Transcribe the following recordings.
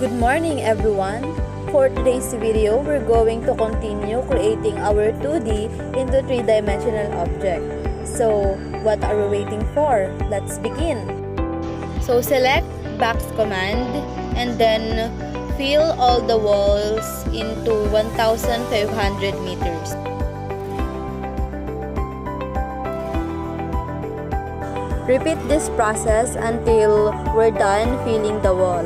Good morning everyone! For today's video, we're going to continue creating our 2D into 3-dimensional object. So, what are we waiting for? Let's begin! So, select box command and then fill all the walls into 1,500 meters. Repeat this process until we're done filling the wall.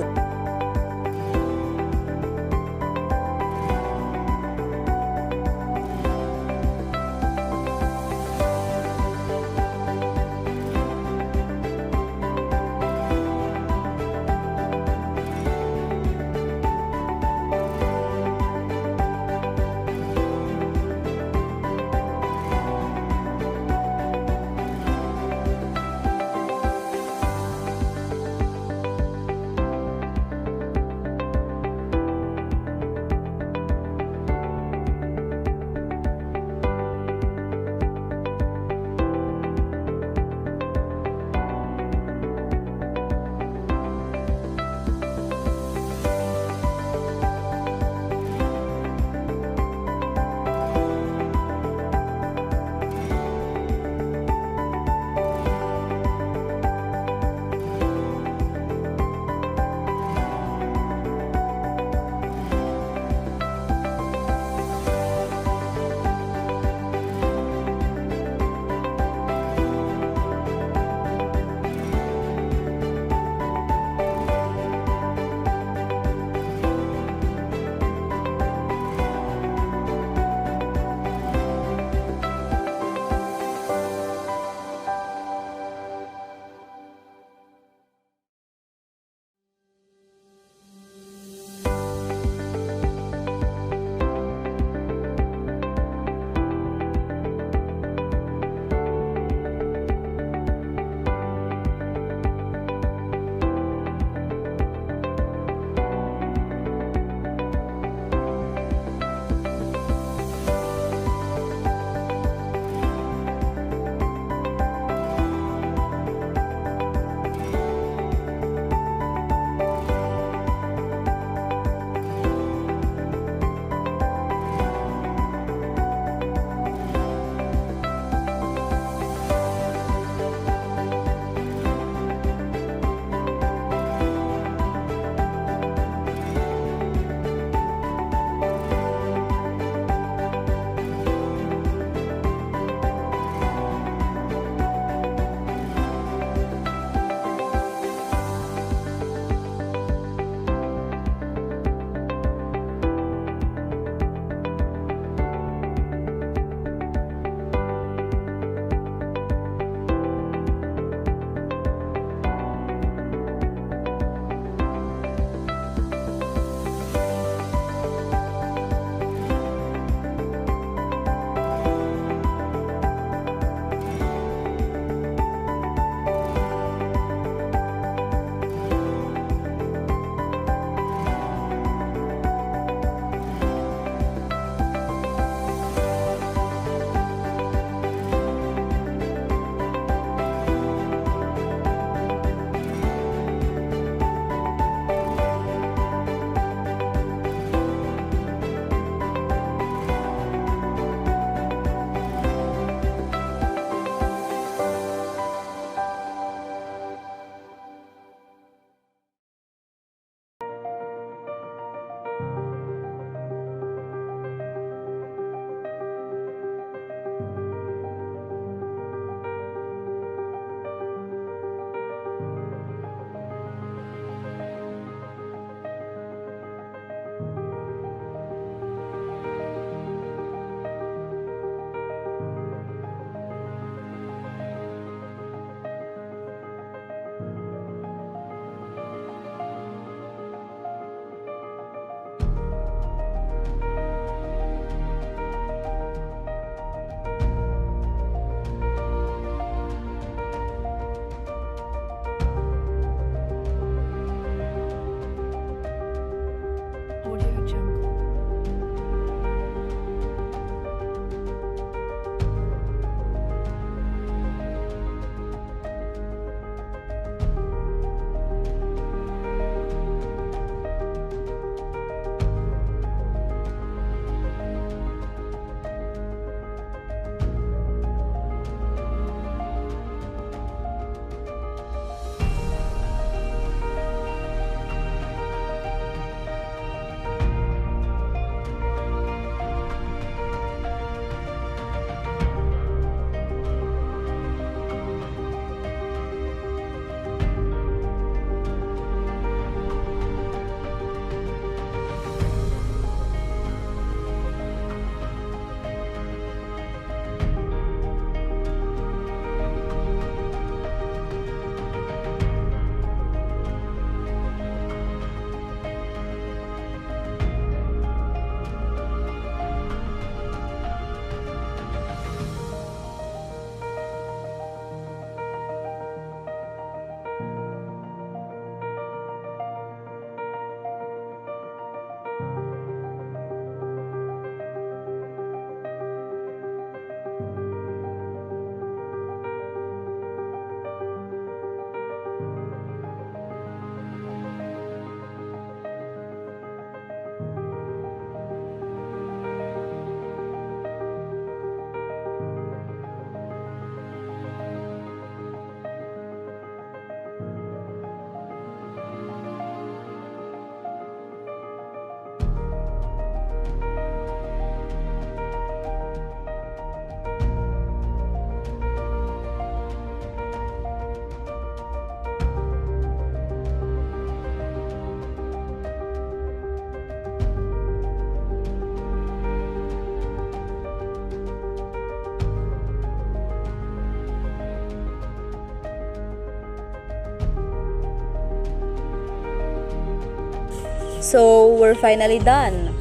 So we're finally done.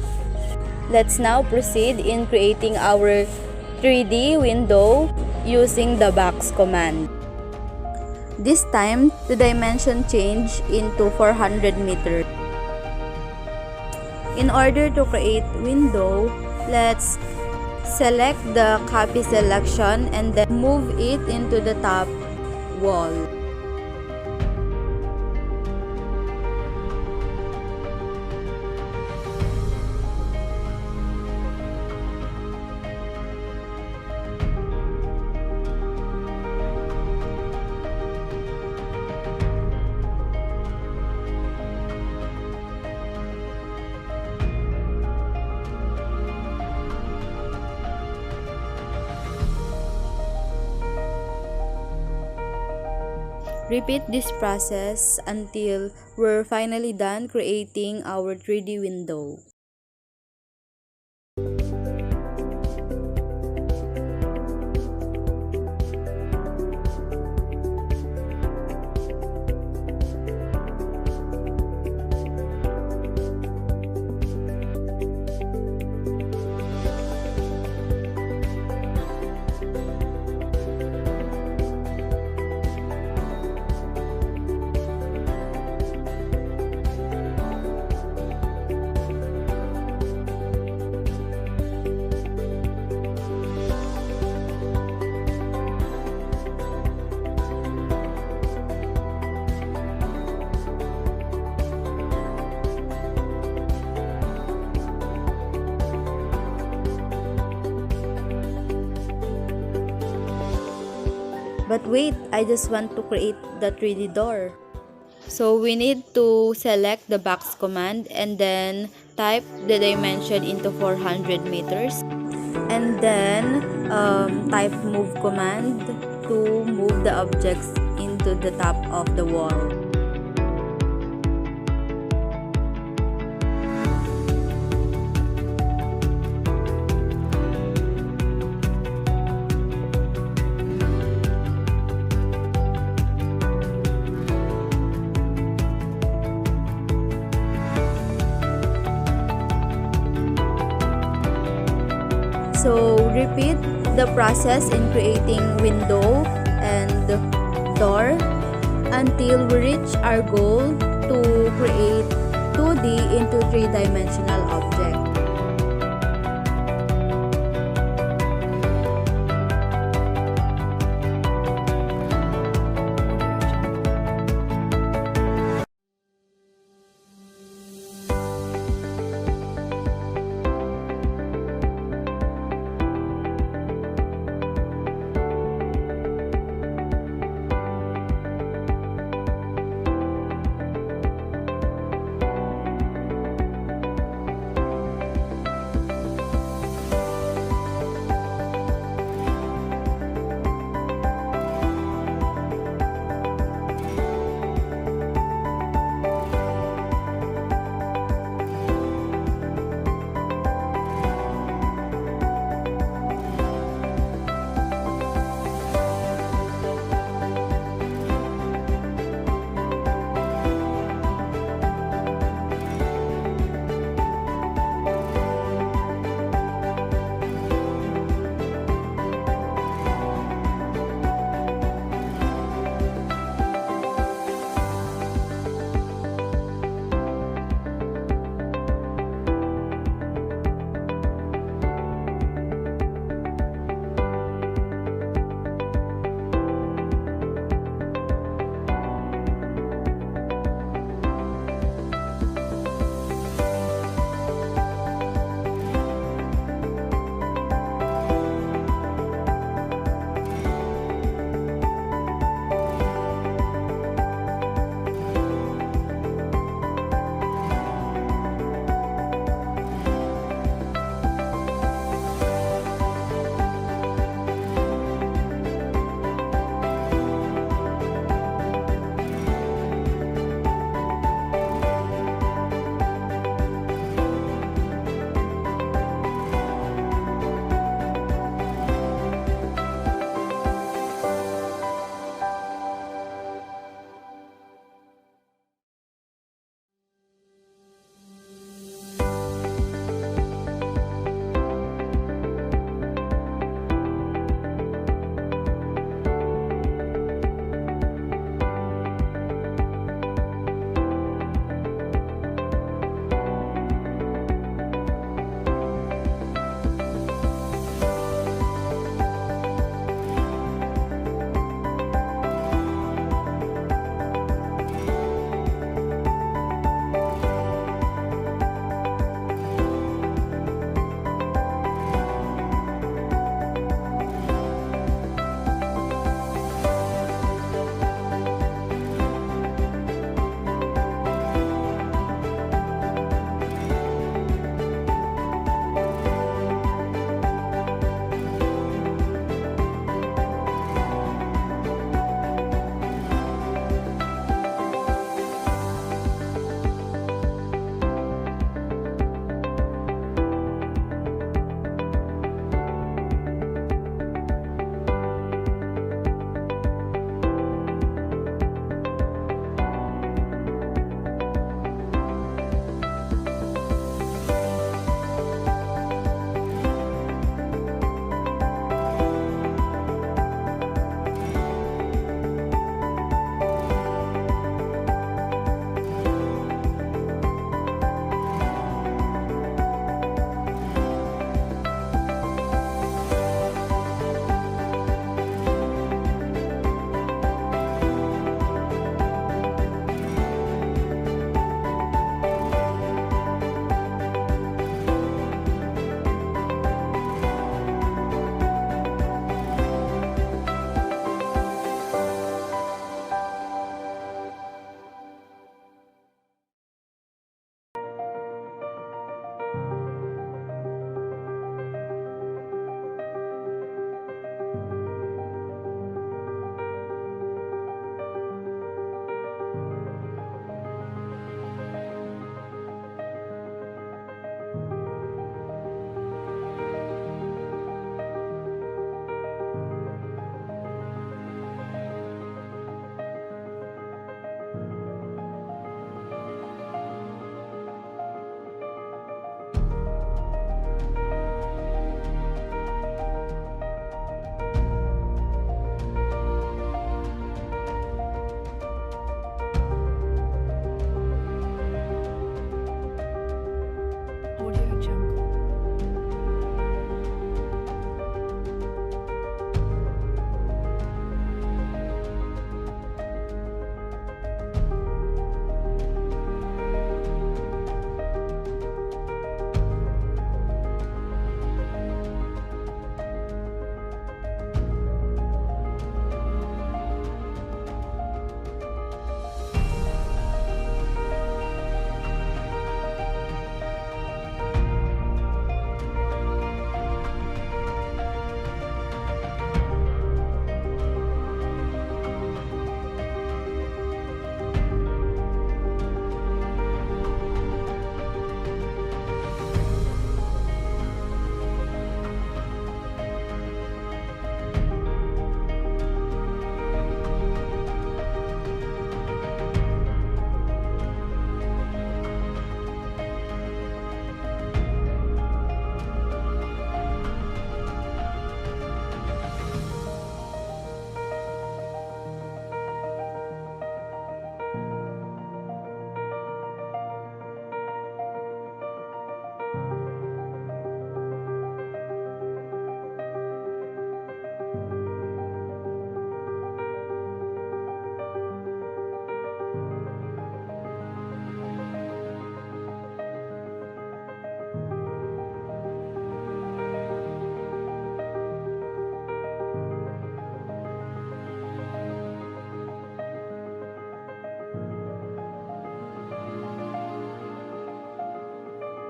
Let's now proceed in creating our 3D window using the box command. This time, the dimension change into 400 meters. In order to create window, let's select the copy selection and then move it into the top wall. Repeat this process until we're finally done creating our 3D window. But wait, I just want to create the 3D door. So we need to select the box command and then type the dimension into 400 meters. And then type move command to move the objects into the top of the wall. So repeat the process in creating window and door until we reach our goal to create 2D into 3-dimensional object.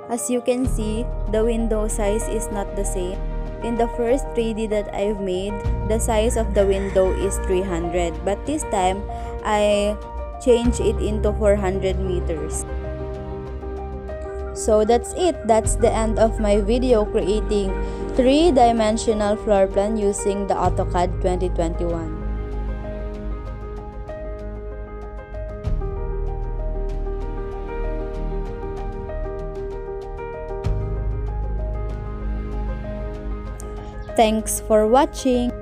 As you can see, the window size is not the same. In the first 3D that I've made, the size of the window is 300, but this time I changed it into 400 meters. So that's it. That's the end of my video creating 3-dimensional floor plan using the AutoCAD 2021. Thanks for watching.